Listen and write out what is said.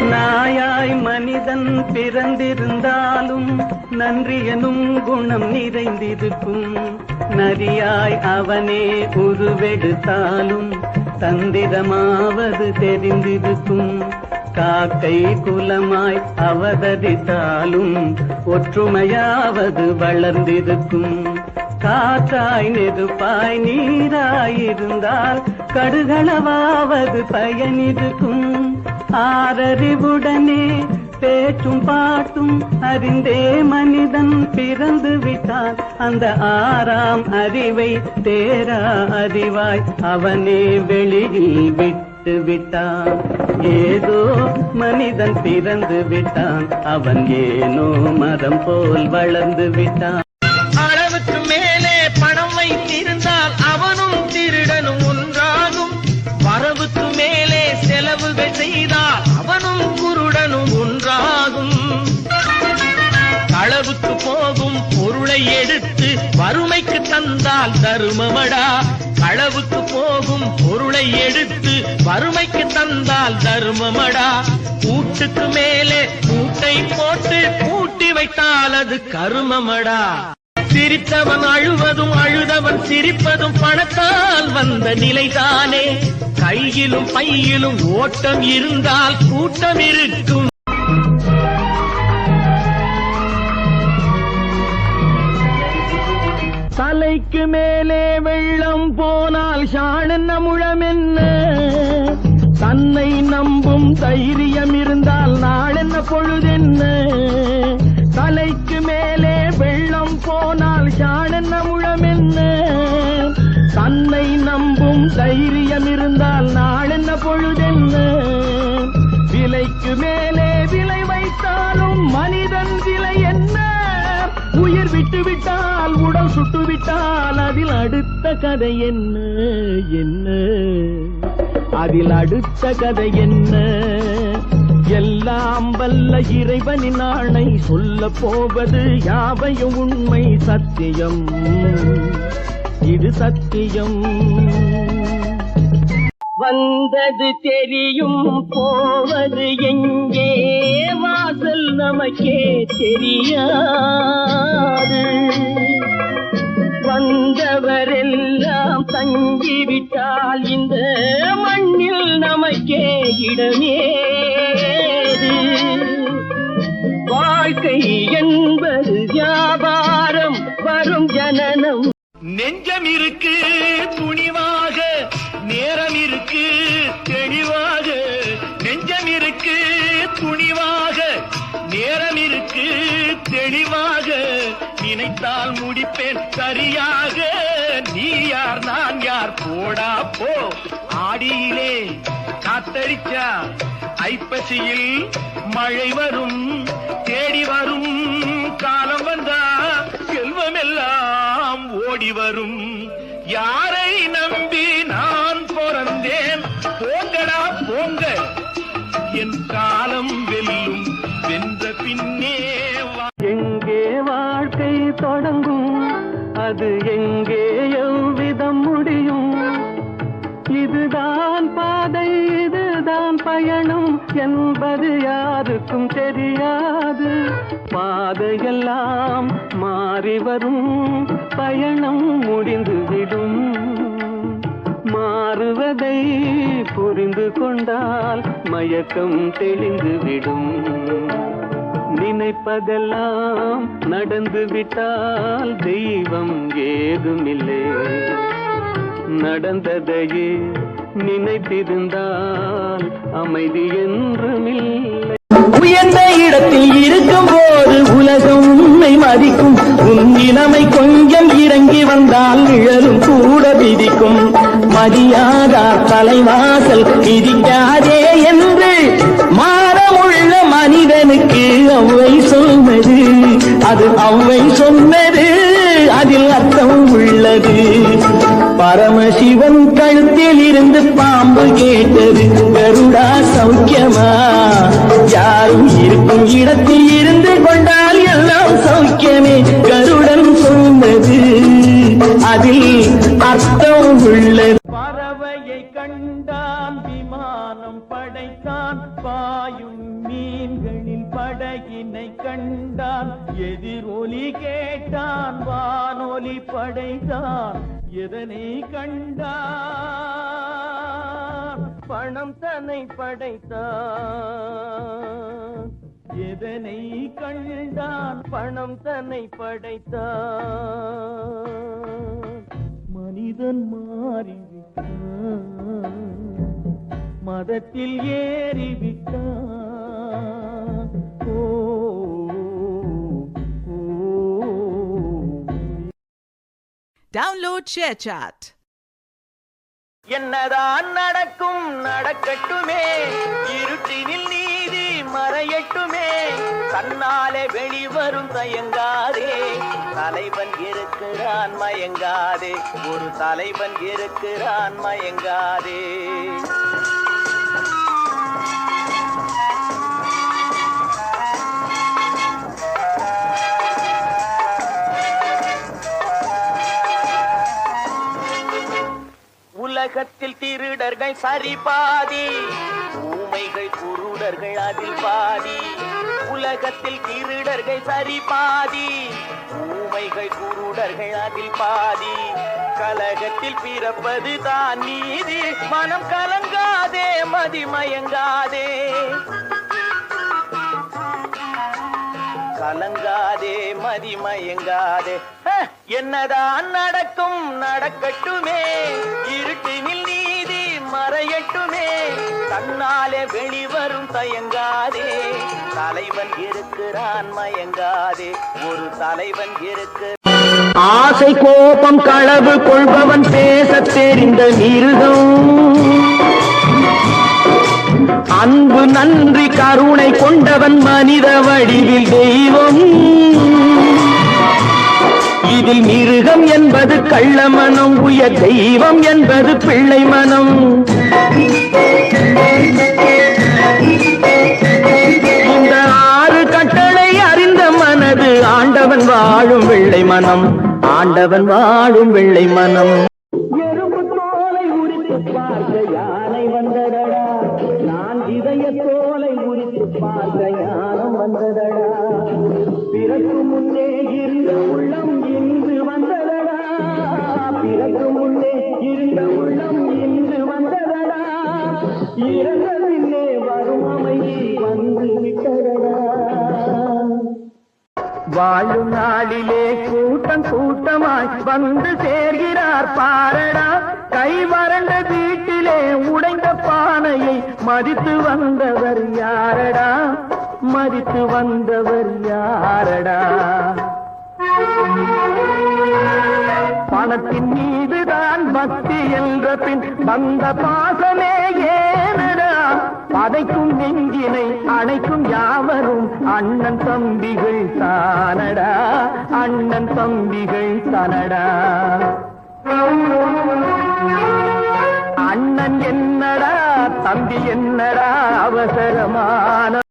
நாயாய் மனிதன் பிறந்திருந்தாலும் நன்றி எனும் குணம் நிறைந்திருக்கும். நரியாய் அவனே உருவெடுத்தாலும் தந்திரமாவது தெரிந்திருக்கும். காக்கை குலமாய் அவதரித்தாலும் ஒற்றுமையாவது வளர்ந்திருக்கும். காற்றாய் நெருப்பாய் நீராயிருந்தால் கடுகளவாவது பயனிருக்கும். ஆறறிவுடனே பேச்சும் பாட்டும் அறிந்தே மனிதன் பிறந்து விட்டான். அந்த ஆறாம் அறிவை தேரா அறிவாய் அவனே வெளியில் விட்டு விட்டான். ஏதோ மனிதன் பிறந்து விட்டான், அவன் ஏனோ மரம் போல் வளர்ந்து விட்டான். அளவுக்கு மேலே பணம் வைத்திருந்தால் அவனும் திருடனும் ஒன்றாகும். வரவுக்கு மேலே செலவுகள் செய்தால் அவனும் குருடனும் ஒன்றாகும். களவுக்கு போகும் பொருளை எடுத்து வறுமைக்கு தந்தால் தருமமடா. களவுக்கு போகும் பொருளை எடுத்து வறுமைக்கு தந்தால் தருமமடா. கூட்டுக்கு மேலே கூட்டை போட்டு பூட்டி வைத்தால் அது கருமமடா. சிரித்தவன் அழுவதும் அழுதவன் சிரிப்பதும் பணத்தால் வந்த நிலைதானே. கையிலும் பையிலும் ஓட்டம் இருந்தால் கூட்டம் இருக்கும். தலைக்கு மேலே வெள்ளம் போனால் ஷாணென்ன முழம் என்ன? தன்னை நம்பும் தைரியம் இருந்தால் நாளென்ன பொழுதென்ன? தலைக்கு மேலே வெள்ளம் போனால் ஷாணென்ன முழம் என்ன? தன்னை நம்பும் தைரியம் இருந்தால் நாளென்ன பொழுதென்ன? விலைக்கு மேலே விலை வைத்தாலும் மனிதன் விலை என்ன? உயிர் விட்டுவிட்டால் உடல் சுட்டுவிட்டால் அதில் அடுத்த கதை என்ன? என்ன அதில் அடுத்த கதை என்ன? எல்லாம் வல்ல இறைவனின் ஆணை சொல்ல போவது யாவையும் உண்மை சத்தியம். இது சத்தியம். வந்தது தெரியும் போவது எங்கே? வாசல் நமக்கே தெரியாது. வந்தவரெல்லாம் தங்கிவிட்டால் இந்த மண்ணில் நமக்கே இடமேது. வாழ்க்கை என்பது வியாபாரம், வரும் ஜனனம். நெஞ்சம் இருக்கு துணிவாக, நேரம் இருக்கு தெளிவாக. நெஞ்சம் இருக்கு துணிவாக, நேரம் இருக்கு தெளிவாக. நினைத்தால் முடிப்பேன் சரியாக. நீ யார் நான் யார் போடா போ. ஆடியிலே காத்தடிச்சா ஐப்பசியில் மழை வரும். தேடி வரும் காலம் வந்தா செல்வமெல்லாம் ஓடி வரும். யாரை நம்பி நான் பிறந்தேன்? போங்கடா போங்க, என் காலம் வெல்லும். வென்ற பின்னே எங்கே வாழ்க்கை தொடங்கும்? அது எங்கே எவ்விதம் முடியும்? இதுதான் பாதை, இதுதான் பயணம் என்பது யாருக்கும் தெரியாது. பாதையெல்லாம் மாறி வரும், பயணம் முடிந்துவிடும். மாறுவதை புரிந்து கொண்டால் மயக்கம் தெளிந்துவிடும். நினைப்பதெல்லாம் நடந்து விட்டால் தெய்வம் ஏதுமில்லை. நடந்ததையே நினைத்திருந்தால் அமைதி என்றுமில்லை. உயர்ந்த இடத்தில் இருக்கும் போது உலகம் உன்னை மதிக்கும். உன் இளமை கொஞ்சம் இறங்கி வந்தால் நிழலும் கூட விதிக்கும். மதியாதா தலைவாசல் மிதிக்காதே என்று மாறமுள்ள மனிதனுக்கு அவ்வை சொன்னது. அது அவ்வை சொன்னது, அதில் அர்த்தம் உள்ளது. பரமசிவன் கழுத்தில் இருந்து பாம்பு கேட்டது, கருடா சௌக்கியமா? யாரும் இருக்கும் இடத்தில் இருந்து கொண்டால் எல்லாம் சௌக்கியமே. கருடன் சொன்னது, அதில் அர்த்தம் உள்ளது. பறவையை கண்டான், விமானம் படைத்தான். பாயும் மீன்களின் படகினை கண்டான், எதிரொலி கேட்டான், வானொலி படைத்தான். எதனை கண்டான்? பணம் தன்னை படைத்தான். எதனை கண்டான்? பணம் தன்னை படைத்தான். மனிதன் மாறிவிட்டான், மதத்தில் ஏறிவிட்டான். ஓ, ஓ. Download ShareChat. என்னதான் நடக்கும் நடக்கட்டுமே, இருட்டினில் நீதி மறையட்டுமே, தன்னாலே வெளிவரும் தயங்காதே, தலைவன் இருக்கிறான் மயங்காதே, ஒரு தலைவன் இருக்கிறான் மயங்காதே. உலகத்தில் திருடர்கள் சரி பாதி, ஊமைகள் குருடர்கள் அதில் பாதி. உலகத்தில் திருடர்கள் சரி பாதி, ஊமைகள் குருடர்கள் அதில் பாதி. கலகத்தில் பிறப்பது தான் நீதி, மனம் கலங்காதே மதிமயங்காதே, கலங்காதே மதிமயங்காதே. என்னதான் நடக்கும் நடக்கட்டுமே, இருட்டினில் நீதி மறையட்டுமே, தன்னாலே வெளிவரும் தயங்காதே, தலைவன் இருக்கிறான் மயங்காதே, ஒரு தலைவன் இருக்கிறான். ஆசை கோபம் களவு கொள்பவன் பேசத் தெரிந்த மிருகம், அன்பு நன்றி கருணை கொண்டவன் மனித வடிவில் தெய்வம். இதில் மிருகம் என்பது கள்ள மனம், உயர் தெய்வம் என்பது பிள்ளை மனம். இந்த 6 கட்டளை அறிந்த மனது ஆண்டவன் வாழும் வெள்ளை மனம், ஆண்டவன் வாழும் வெள்ளை மனம். எறும்பு தோலை உரித்து பார்க்க யானை வந்ததடா, நான் இதய தோலை உரித்து பார்க்க ஞானம் வந்ததடா. பிறகு முன்னே இருந்த உள்ளம் இன்று வந்ததடா, பிறகு முன்னே இருந்த உள்ளம் இன்று வந்ததடா. இறந்த பின்னே வரும் அமைதி வந்து விட்டதடா. வாழும் நாளிலே கூட்டம் கூட்டமாய் வந்து சேர்கிறார் பாரடா. கை வறண்ட வீட்டிலே உடைந்த பானையை மதித்து வந்தவர் யாரடா, மதித்து வந்தவர் யாரடா. பணத்தின் மீதுதான் பக்தி என்ற பின் வந்த பாசமே ஏனடா. பதைக்கும் நெஞ்சினை அணைக்கும் யாவரும் அண்ணன் தம்பிகள் தானடா, அண்ணன் தம்பிகள் தானடா. அண்ணன் என்னடா தம்பி என்னடா அவசரமான